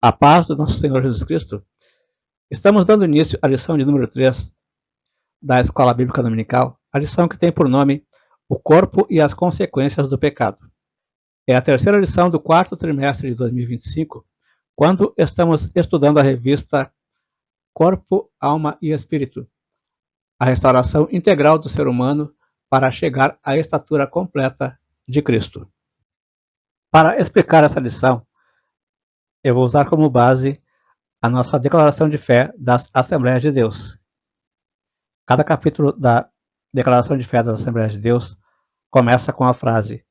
A paz do nosso Senhor Jesus Cristo. Estamos dando início à lição de número 3 da Escola Bíblica Dominical, a lição que tem por nome O Corpo e as Consequências do Pecado. É a terceira lição do quarto trimestre de 2025, quando estamos estudando a revista Corpo, Alma e Espírito, a restauração integral do ser humano para chegar à estatura completa de Cristo. Para explicar essa lição, eu vou usar como base a nossa declaração de fé das Assembleias de Deus. Cada capítulo da declaração de fé das Assembleias de Deus começa com a frase: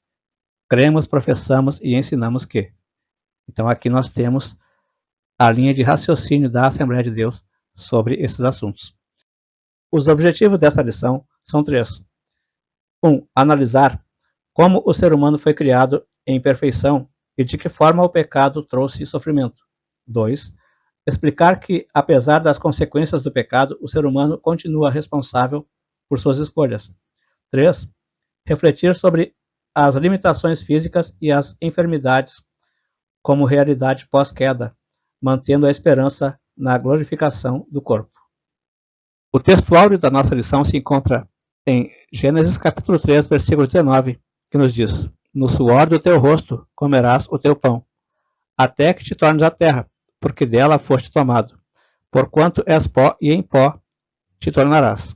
cremos, professamos e ensinamos que. Então aqui nós temos a linha de raciocínio da Assembleia de Deus sobre esses assuntos. Os objetivos dessa lição são 3. 1. Analisar como o ser humano foi criado em perfeição e de que forma o pecado trouxe sofrimento. 2. Explicar que, apesar das consequências do pecado, o ser humano continua responsável por suas escolhas. 3. Refletir sobre as limitações físicas e as enfermidades como realidade pós-queda, mantendo a esperança na glorificação do corpo. O texto áureo da nossa lição se encontra em Gênesis capítulo 3, versículo 19, que nos diz: no suor do teu rosto comerás o teu pão, até que te tornes a terra, porque dela foste tomado. Porquanto és pó, e em pó te tornarás.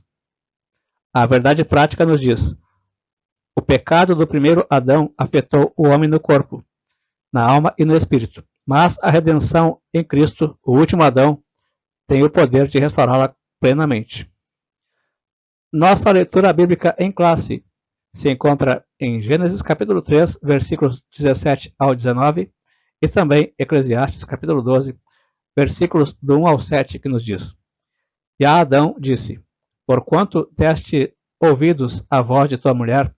A verdade prática nos diz: o pecado do primeiro Adão afetou o homem no corpo, na alma e no espírito. Mas a redenção em Cristo, o último Adão, tem o poder de restaurá-la plenamente. Nossa leitura bíblica em classe se encontra em Gênesis capítulo 3, versículos 17 ao 19, e também Eclesiastes capítulo 12, versículos do 1 ao 7, que nos diz: E a Adão disse: porquanto deste ouvidos a voz de tua mulher,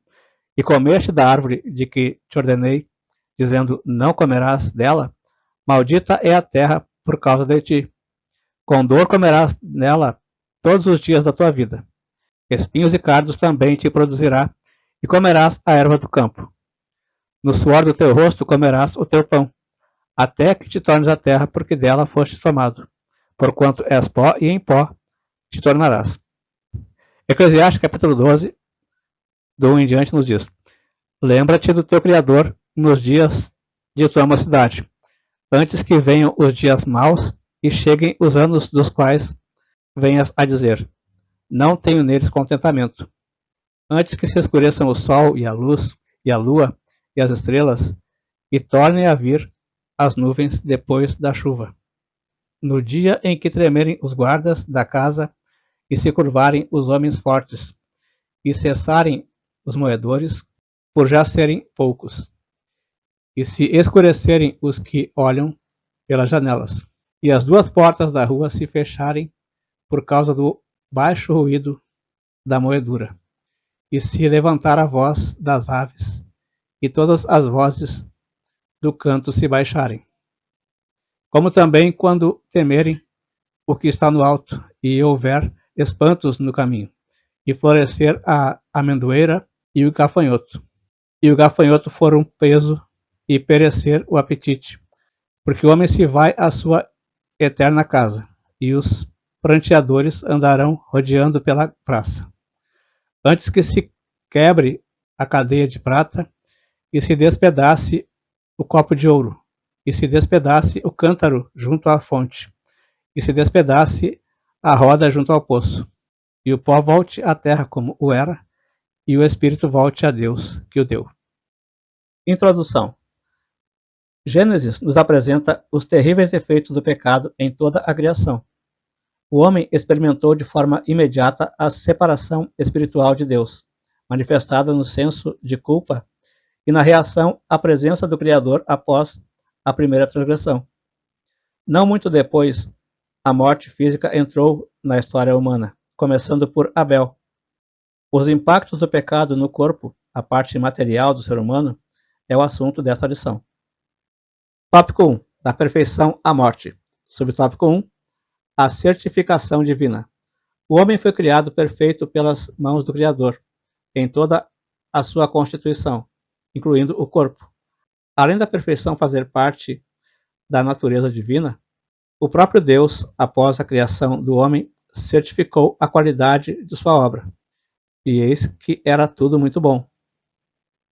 e comeste da árvore de que te ordenei, dizendo, não comerás dela, maldita é a terra por causa de ti. Com dor comerás nela todos os dias da tua vida. Espinhos e cardos também te produzirá, e comerás a erva do campo. No suor do teu rosto comerás o teu pão, até que te tornes a terra, porque dela foste tomado. Porquanto és pó, e em pó te tornarás. Eclesiastes capítulo 12, do 1 em diante, nos diz: lembra-te do teu Criador nos dias de tua mocidade, antes que venham os dias maus e cheguem os anos dos quais venhas a dizer, não tenho neles contentamento. Antes que se escureçam o sol e a luz, e a lua, e as estrelas, e tornem a vir as nuvens depois da chuva. No dia em que tremerem os guardas da casa, e se curvarem os homens fortes, e cessarem os moedores, por já serem poucos, e se escurecerem os que olham pelas janelas, e as duas portas da rua se fecharem por causa do baixo ruído da moedura, e se levantar a voz das aves, e todas as vozes do canto se baixarem. Como também quando temerem o que está no alto, e houver espantos no caminho, e florescer a amendoeira e o gafanhoto for um peso, e perecer o apetite, porque o homem se vai à sua eterna casa, e os pranteadores andarão rodeando pela praça. Antes que se quebre a cadeia de prata, e se despedace o copo de ouro, e se despedace o cântaro junto à fonte, e se despedace a roda junto ao poço, e o pó volte à terra como o era, e o espírito volte a Deus que o deu. Introdução. Gênesis nos apresenta os terríveis efeitos do pecado em toda a criação. O homem experimentou de forma imediata a separação espiritual de Deus, manifestada no senso de culpa e na reação à presença do Criador após a primeira transgressão. Não muito depois, a morte física entrou na história humana, começando por Abel. Os impactos do pecado no corpo, a parte material do ser humano, é o assunto desta lição. Tópico 1. Da perfeição à morte. Subtópico 1. A certificação divina. O homem foi criado perfeito pelas mãos do Criador, em toda a sua constituição, incluindo o corpo. Além da perfeição fazer parte da natureza divina, o próprio Deus, após a criação do homem, certificou a qualidade de sua obra. E eis que era tudo muito bom.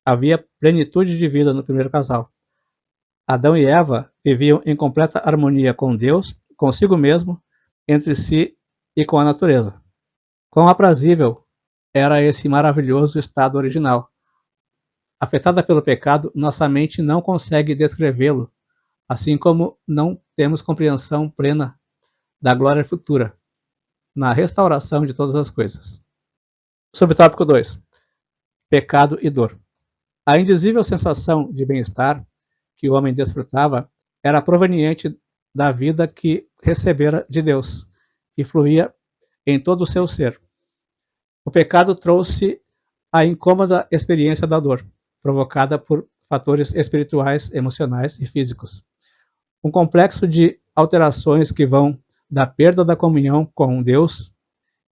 Havia plenitude de vida no primeiro casal. Adão e Eva viviam em completa harmonia com Deus, consigo mesmo, entre si e com a natureza. Quão aprazível era esse maravilhoso estado original. Afetada pelo pecado, nossa mente não consegue descrevê-lo, assim como não temos compreensão plena da glória futura, na restauração de todas as coisas. Subtópico 2. Pecado e dor. A indizível sensação de bem-estar que o homem desfrutava era proveniente da vida que recebera de Deus e fluía em todo o seu ser. O pecado trouxe a incômoda experiência da dor, provocada por fatores espirituais, emocionais e físicos. Um complexo de alterações que vão da perda da comunhão com Deus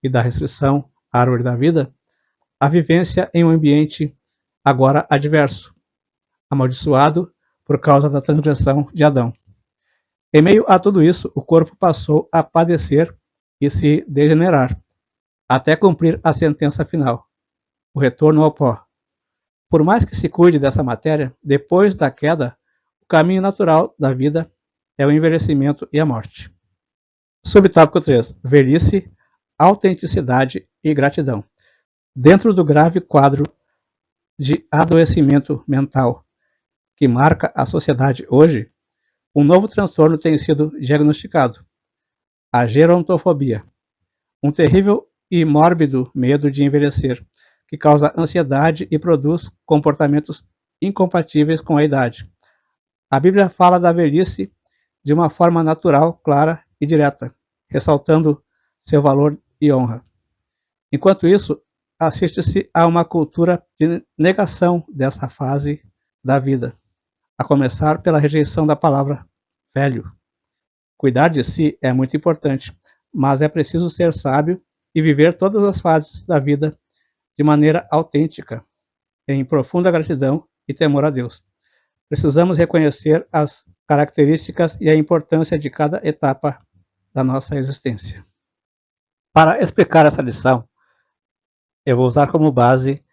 e da restrição à árvore da vida, à vivência em um ambiente agora adverso, amaldiçoado por causa da transgressão de Adão. Em meio a tudo isso, o corpo passou a padecer e se degenerar, até cumprir a sentença final, o retorno ao pó. Por mais que se cuide dessa matéria, depois da queda, o caminho natural da vida é o envelhecimento e a morte. Subtópico 3. Velhice, autenticidade e gratidão. Dentro do grave quadro de adoecimento mental que marca a sociedade hoje, um novo transtorno tem sido diagnosticado: a gerontofobia, um terrível e mórbido medo de envelhecer, que causa ansiedade e produz comportamentos incompatíveis com a idade. A Bíblia fala da velhice de uma forma natural, clara e direta, ressaltando seu valor e honra. Enquanto isso, assiste-se a uma cultura de negação dessa fase da vida, a começar pela rejeição da palavra velho. Cuidar de si é muito importante, mas é preciso ser sábio e viver todas as fases da vida de maneira autêntica, em profunda gratidão e temor a Deus. Precisamos reconhecer as características e a importância de cada etapa da nossa existência. Para explicar essa lição, eu vou usar como base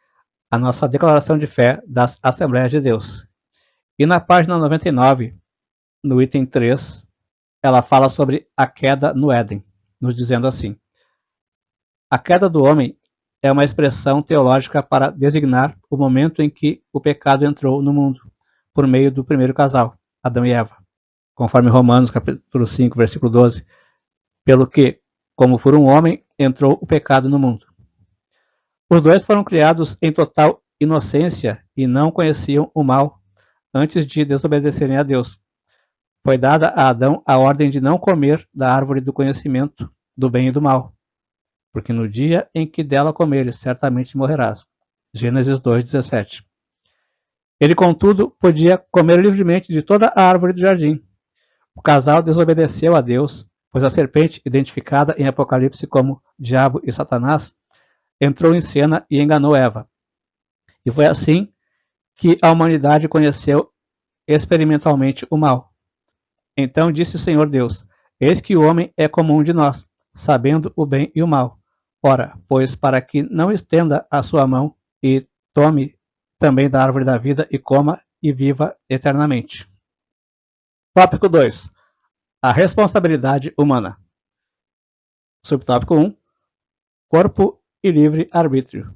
a nossa declaração de fé das Assembleias de Deus. E na página 99, no item 3, ela fala sobre a queda no Éden, nos dizendo assim: a queda do homem é uma expressão teológica para designar o momento em que o pecado entrou no mundo, por meio do primeiro casal, Adão e Eva, conforme Romanos capítulo 5, versículo 12, pelo que, como por um homem, entrou o pecado no mundo. Os dois foram criados em total inocência e não conheciam o mal antes de desobedecerem a Deus. Foi dada a Adão a ordem de não comer da árvore do conhecimento do bem e do mal, porque no dia em que dela comeres, certamente morrerás. Gênesis 2:17. Ele, contudo, podia comer livremente de toda a árvore do jardim. O casal desobedeceu a Deus, pois a serpente, identificada em Apocalipse como Diabo e Satanás, entrou em cena e enganou Eva. E foi assim que a humanidade conheceu experimentalmente o mal. Então disse o Senhor Deus: eis que o homem é como um de nós, sabendo o bem e o mal. Ora, pois, para que não estenda a sua mão e tome também da árvore da vida e coma e viva eternamente. Tópico 2. A responsabilidade humana. Subtópico 1. Corpo e livre arbítrio.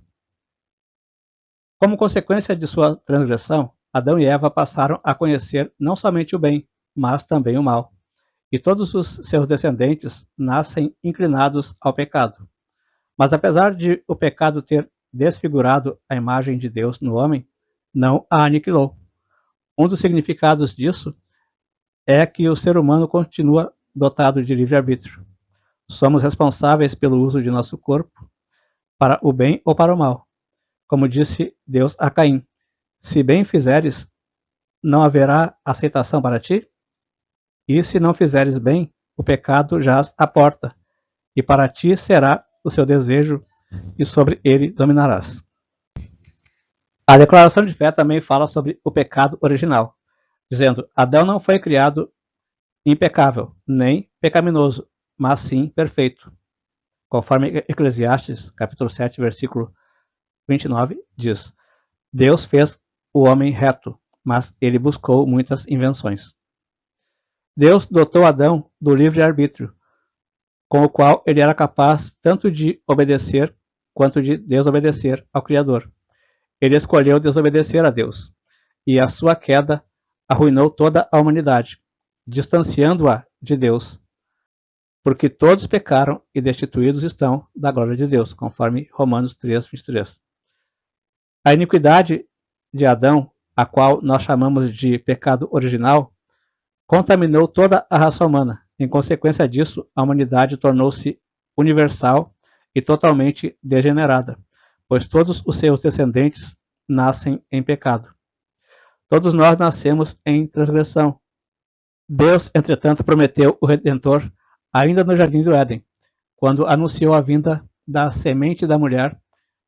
Como consequência de sua transgressão, Adão e Eva passaram a conhecer não somente o bem, mas também o mal. E todos os seus descendentes nascem inclinados ao pecado. Mas apesar de o pecado ter desfigurado a imagem de Deus no homem, não a aniquilou. Um dos significados disso é que o ser humano continua dotado de livre-arbítrio. Somos responsáveis pelo uso de nosso corpo para o bem ou para o mal. Como disse Deus a Caim: se bem fizeres, não haverá aceitação para ti? E se não fizeres bem, o pecado jaz à porta, e para ti será o seu desejo, e sobre ele dominarás. A declaração de fé também fala sobre o pecado original, dizendo: Adão não foi criado impecável, nem pecaminoso, mas sim perfeito. Conforme Eclesiastes, capítulo 7, versículo 29, diz: Deus fez o homem reto, mas ele buscou muitas invenções. Deus dotou Adão do livre-arbítrio, com o qual ele era capaz tanto de obedecer quanto de desobedecer ao Criador. Ele escolheu desobedecer a Deus, e a sua queda arruinou toda a humanidade, distanciando-a de Deus, porque todos pecaram e destituídos estão da glória de Deus, conforme Romanos 3, 23. A iniquidade de Adão, a qual nós chamamos de pecado original, contaminou toda a raça humana. Em consequência disso, a humanidade tornou-se universal e totalmente degenerada, pois todos os seus descendentes nascem em pecado. Todos nós nascemos em transgressão. Deus, entretanto, prometeu o Redentor ainda no Jardim do Éden, quando anunciou a vinda da semente da mulher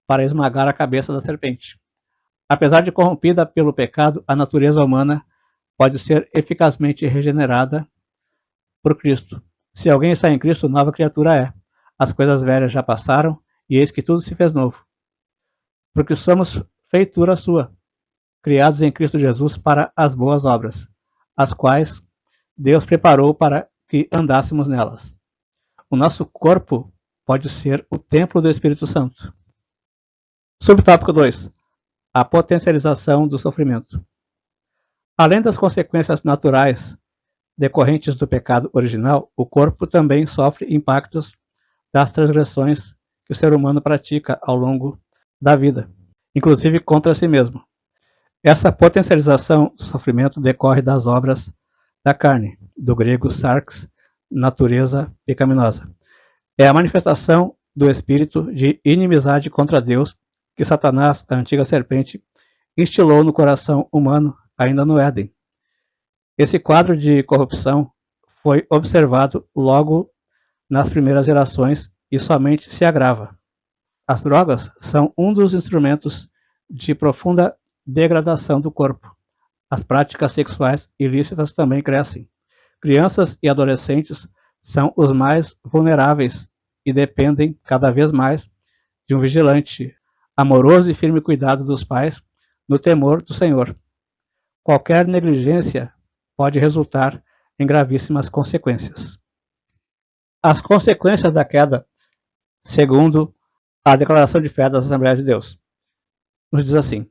para esmagar a cabeça da serpente. Apesar de corrompida pelo pecado, a natureza humana pode ser eficazmente regenerada por Cristo. Se alguém está em Cristo, nova criatura é. As coisas velhas já passaram, e eis que tudo se fez novo. Porque somos feitura sua, criados em Cristo Jesus para as boas obras, as quais Deus preparou para que andássemos nelas. O nosso corpo pode ser o templo do Espírito Santo. Subtópico 2. A potencialização do sofrimento. Além das consequências naturais decorrentes do pecado original, o corpo também sofre impactos das transgressões que o ser humano pratica ao longo da vida, inclusive contra si mesmo. Essa potencialização do sofrimento decorre das obras da carne, do grego sarx, natureza pecaminosa. É a manifestação do espírito de inimizade contra Deus que Satanás, a antiga serpente, instilou no coração humano ainda no Éden. Esse quadro de corrupção foi observado logo nas primeiras gerações e somente se agrava. As drogas são um dos instrumentos de profunda degradação do corpo. As práticas sexuais ilícitas também crescem. Crianças e adolescentes são os mais vulneráveis e dependem cada vez mais de um vigilante, amoroso e firme cuidado dos pais no temor do Senhor. Qualquer negligência pode resultar em gravíssimas consequências. As consequências da queda, segundo a Declaração de Fé das Assembleias de Deus, nos diz assim: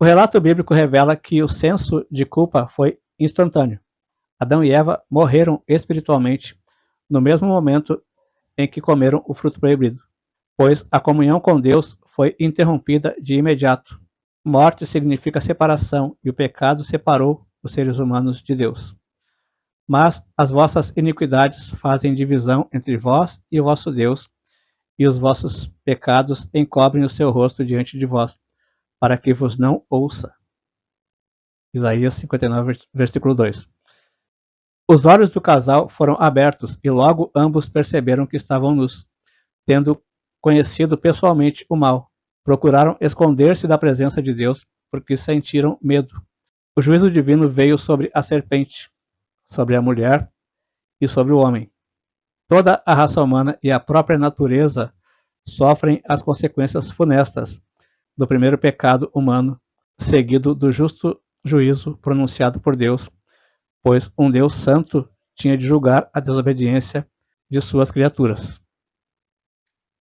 o relato bíblico revela que o senso de culpa foi instantâneo. Adão e Eva morreram espiritualmente no mesmo momento em que comeram o fruto proibido, pois a comunhão com Deus foi interrompida de imediato. Morte significa separação, e o pecado separou os seres humanos de Deus. Mas as vossas iniquidades fazem divisão entre vós e o vosso Deus, e os vossos pecados encobrem o seu rosto diante de vós, para que vos não ouça. Isaías 59, versículo 2. Os olhos do casal foram abertos, e logo ambos perceberam que estavam nus, tendo conhecido pessoalmente o mal. Procuraram esconder-se da presença de Deus, porque sentiram medo. O juízo divino veio sobre a serpente, sobre a mulher e sobre o homem. Toda a raça humana e a própria natureza sofrem as consequências funestas do primeiro pecado humano, seguido do justo juízo pronunciado por Deus, pois um Deus santo tinha de julgar a desobediência de suas criaturas.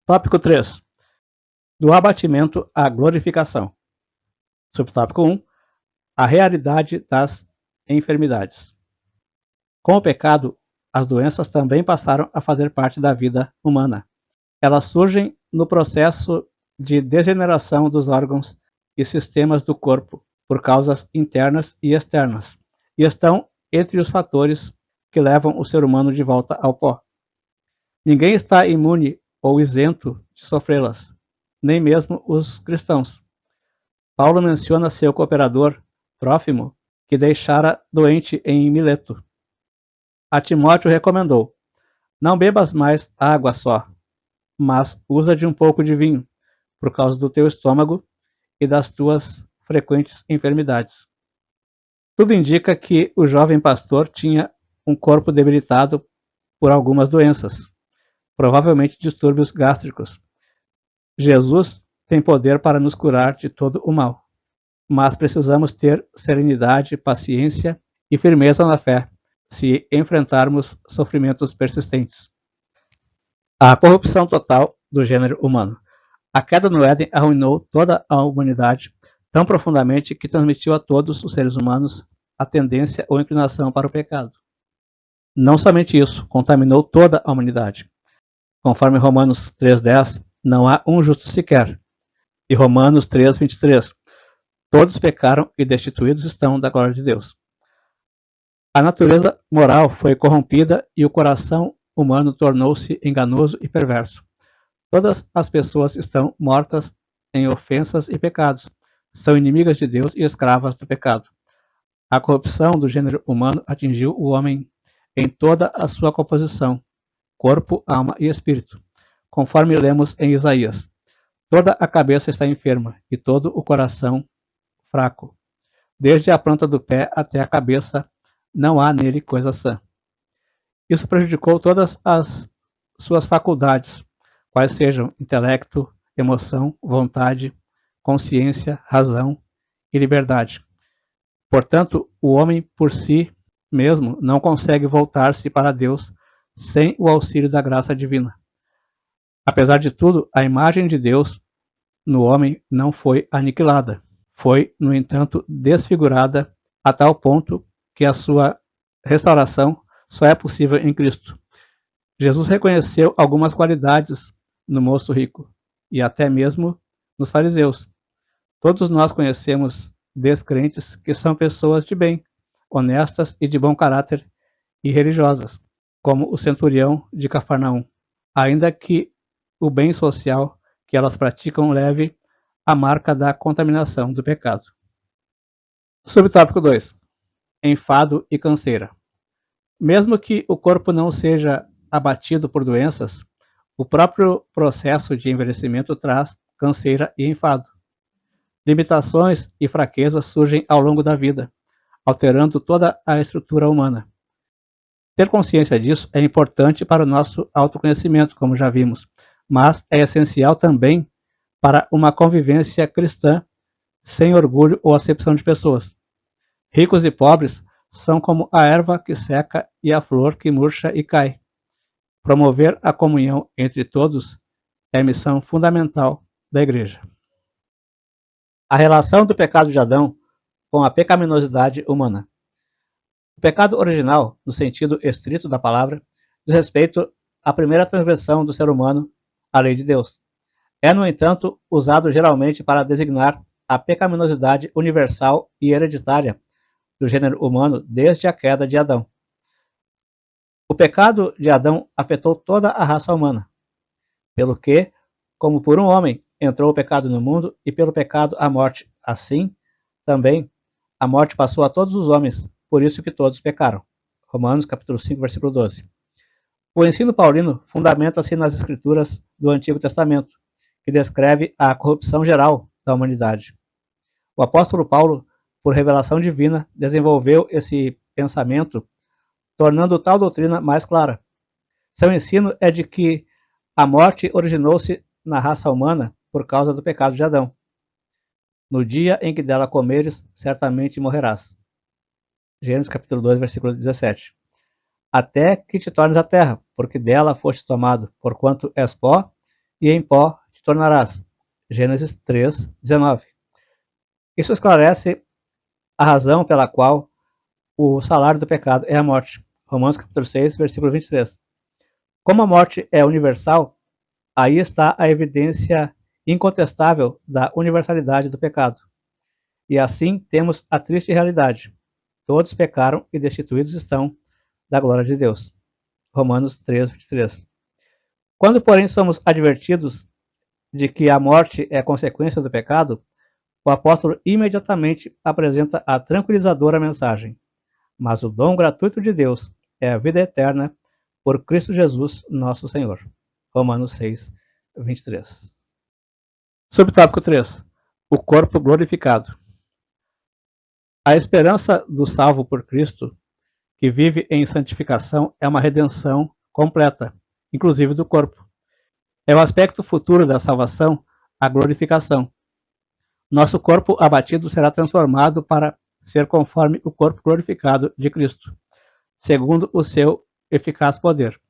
Tópico 3. Do abatimento à glorificação. Subtópico 1. A realidade das enfermidades. Com o pecado, as doenças também passaram a fazer parte da vida humana. Elas surgem no processo de degeneração dos órgãos e sistemas do corpo, por causas internas e externas, e estão entre os fatores que levam o ser humano de volta ao pó. Ninguém está imune ou isento de sofrê-las, nem mesmo os cristãos. Paulo menciona seu cooperador, Trófimo, que deixara doente em Mileto. A Timóteo recomendou: não bebas mais água só, mas usa de um pouco de vinho, por causa do teu estômago e das tuas frequentes enfermidades. Tudo indica que o jovem pastor tinha um corpo debilitado por algumas doenças, provavelmente distúrbios gástricos. Jesus tem poder para nos curar de todo o mal, mas precisamos ter serenidade, paciência e firmeza na fé se enfrentarmos sofrimentos persistentes. A corrupção total do gênero humano. A queda no Éden arruinou toda a humanidade tão profundamente que transmitiu a todos os seres humanos a tendência ou inclinação para o pecado. Não somente isso, contaminou toda a humanidade. Conforme Romanos 3,10, não há um justo sequer. E Romanos 3,23, todos pecaram e destituídos estão da glória de Deus. A natureza moral foi corrompida e o coração humano tornou-se enganoso e perverso. Todas as pessoas estão mortas em ofensas e pecados, são inimigas de Deus e escravas do pecado. A corrupção do gênero humano atingiu o homem em toda a sua composição, corpo, alma e espírito, conforme lemos em Isaías. Toda a cabeça está enferma e todo o coração fraco. Desde a planta do pé até a cabeça, não há nele coisa sã. Isso prejudicou todas as suas faculdades, quais sejam intelecto, emoção, vontade, consciência, razão e liberdade. Portanto, o homem por si mesmo não consegue voltar-se para Deus sem o auxílio da graça divina. Apesar de tudo, a imagem de Deus no homem não foi aniquilada. Foi, no entanto, desfigurada a tal ponto que a sua restauração só é possível em Cristo. Jesus reconheceu algumas qualidades no moço rico e até mesmo nos fariseus. Todos nós conhecemos descrentes que são pessoas de bem, honestas e de bom caráter e religiosas, como o centurião de Cafarnaum, ainda que o bem social que elas praticam leve a marca da contaminação do pecado. Subtópico 2. Enfado e canseira. Mesmo que o corpo não seja abatido por doenças, o próprio processo de envelhecimento traz canseira e enfado. Limitações e fraquezas surgem ao longo da vida, alterando toda a estrutura humana. Ter consciência disso é importante para o nosso autoconhecimento, como já vimos, mas é essencial também para uma convivência cristã sem orgulho ou acepção de pessoas. Ricos e pobres são como a erva que seca e a flor que murcha e cai. Promover a comunhão entre todos é missão fundamental da Igreja. A relação do pecado de Adão com a pecaminosidade humana. O pecado original, no sentido estrito da palavra, diz respeito à primeira transgressão do ser humano à lei de Deus. É, no entanto, usado geralmente para designar a pecaminosidade universal e hereditária do gênero humano desde a queda de Adão. O pecado de Adão afetou toda a raça humana, pelo que, como por um homem entrou o pecado no mundo e pelo pecado a morte, assim, também, a morte passou a todos os homens, por isso que todos pecaram. Romanos capítulo 5, versículo 12. O ensino paulino fundamenta-se nas escrituras do Antigo Testamento, que descreve a corrupção geral da humanidade. O apóstolo Paulo, por revelação divina, desenvolveu esse pensamento, tornando tal doutrina mais clara. Seu ensino é de que a morte originou-se na raça humana por causa do pecado de Adão. No dia em que dela comeres, certamente morrerás. Gênesis capítulo 2, versículo 17. Até que te tornes a terra, porque dela foste tomado, porquanto és pó, e em pó te tornarás. Gênesis 3, 19. Isso esclarece a razão pela qual o salário do pecado é a morte. Romanos capítulo 6, versículo 23. Como a morte é universal, aí está a evidência incontestável da universalidade do pecado. E assim temos a triste realidade. Todos pecaram e destituídos estão da glória de Deus. Romanos 3, 23. Quando, porém, somos advertidos de que a morte é consequência do pecado, o apóstolo imediatamente apresenta a tranquilizadora mensagem. Mas o dom gratuito de Deus é a vida eterna por Cristo Jesus, nosso Senhor. Romanos 6, 23. Subtópico 3. O corpo glorificado. A esperança do salvo por Cristo, que vive em santificação é uma redenção completa, inclusive do corpo. É o aspecto futuro da salvação, a glorificação. Nosso corpo abatido será transformado para ser conforme o corpo glorificado de Cristo, segundo o seu eficaz poder.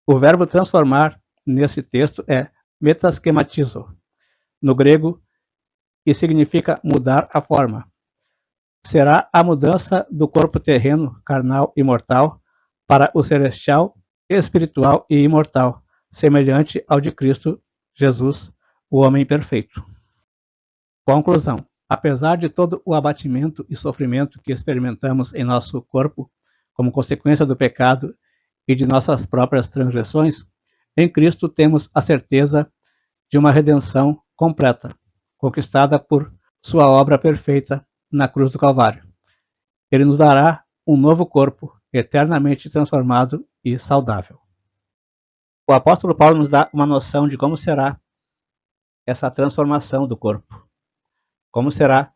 O verbo transformar nesse texto é metaschematizo, no grego, e significa mudar a forma. Será a mudança do corpo terreno, carnal e mortal para o celestial, espiritual e imortal, semelhante ao de Cristo Jesus, o homem perfeito. Conclusão. Apesar de todo o abatimento e sofrimento que experimentamos em nosso corpo, como consequência do pecado e de nossas próprias transgressões, em Cristo temos a certeza de uma redenção completa, conquistada por sua obra perfeita na cruz do Calvário. Ele nos dará um novo corpo, eternamente transformado e saudável. O apóstolo Paulo nos dá uma noção de como será essa transformação do corpo. Como será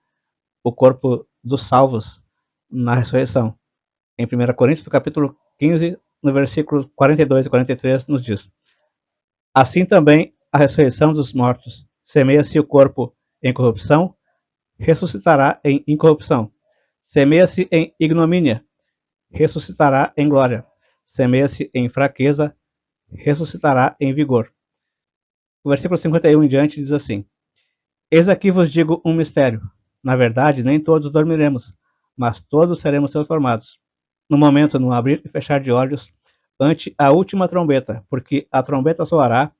o corpo dos salvos na ressurreição. Em 1 Coríntios, capítulo 15, no versículo 42 e 43, nos diz: assim também a ressurreição dos mortos. Semeia-se o corpo em corrupção, ressuscitará em incorrupção. Semeia-se em ignomínia, ressuscitará em glória. Semeia-se em fraqueza, ressuscitará em vigor. O versículo 51 em diante diz assim: eis aqui vos digo um mistério. Na verdade, nem todos dormiremos, mas todos seremos transformados. No momento, no abrir e fechar de olhos, ante a última trombeta, porque a trombeta soará,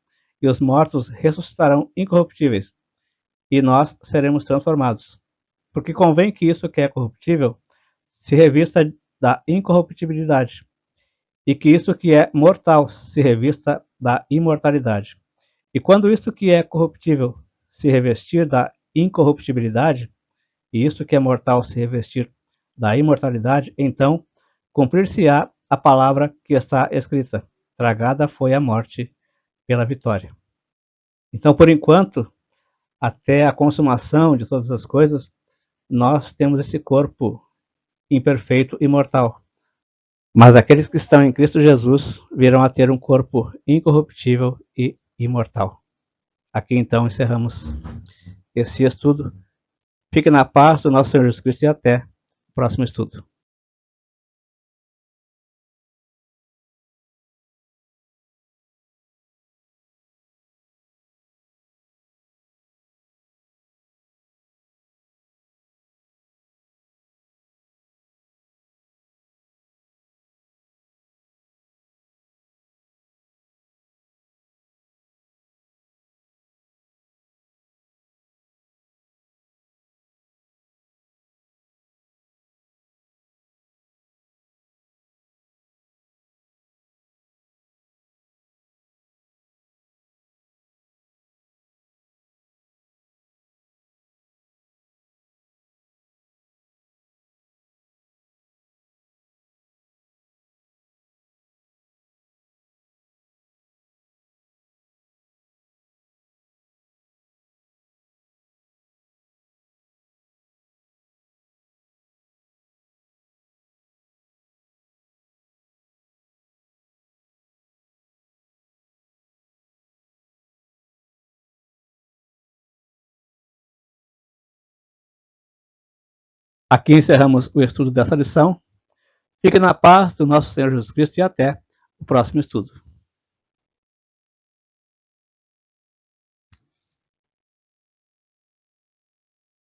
e os mortos ressuscitarão incorruptíveis, e nós seremos transformados. Porque convém que isso que é corruptível se revista da incorruptibilidade, e que isso que é mortal se revista da imortalidade. E quando isto que é corruptível se revestir da incorruptibilidade, e isto que é mortal se revestir da imortalidade, então cumprir-se-á a palavra que está escrita: tragada foi a morte pela vitória. Então, por enquanto, até a consumação de todas as coisas, nós temos esse corpo imperfeito e mortal. Mas aqueles que estão em Cristo Jesus virão a ter um corpo incorruptível e imortal. Aqui então encerramos esse estudo. Fique na paz do nosso Senhor Jesus Cristo e até o próximo estudo. Aqui encerramos o estudo dessa lição. Fique na paz do nosso Senhor Jesus Cristo e até o próximo estudo.